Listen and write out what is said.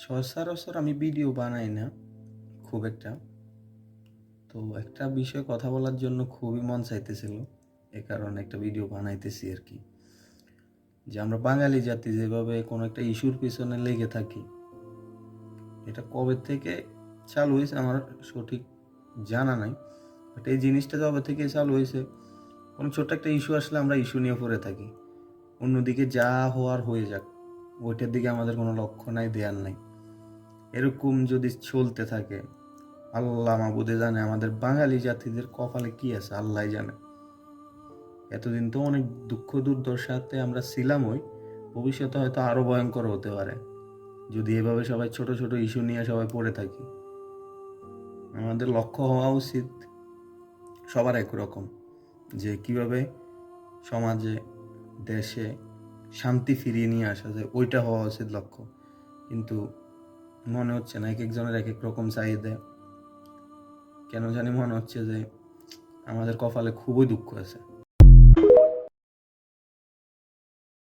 সচরাচর আমি ভিডিও বানাই না খুব একটা। তো একটা বিষয়ে কথা বলার জন্য খুবই মন চাইতেছিল। এ কারণে একটা ভিডিও বানাইতেছি আরকি। যে আমরা বাঙালি জাতি যেভাবে কোনো একটা ইস্যুর পিছনে লেগে থাকি, এটা কবে থেকে চালু হইছে আমার সঠিক জানা নাই। বাট এই জিনিসটা যবে থেকে চালু হইছে, কোনো ছোট্ট একটা ইস্যু আসলে আমরা ইস্যু নিয়ে পড়ে থাকি। অন্যদিকে যা হওয়ার হয়ে যাক, ওইটার দিকে আমাদের কোনো লক্ষ্য নাই, ধ্যান নাই। এরকম যদি চলতে থাকে, আল্লাহ মাবুদে জানে আমাদের বাঙালি জাতিদের কপালে কি আছে, আল্লাহই জানে। এতদিন তো অনেক দুঃখ দুর্দশাতে আমরা ছিলামই, ভবিষ্যতে হয়তো আরো ভয়ঙ্কর হতে পারে যদি এভাবে সবাই ছোট ছোট ইস্যু নিয়ে সবাই পড়ে থাকি। আমাদের লক্ষ্য হওয়া উচিত সবার একরকম, যে কিভাবে সমাজে দেশে শান্তি ফিরিয়ে নিয়ে আসা যায়, ওইটা হওয়া উচিত লক্ষ্য। কিন্তু মনে হচ্ছে না, এক একজনের এক এক রকম চাহিদা। কেন জানি মনে হচ্ছে যে আমাদের কপালে খুবই দুঃখ আছে।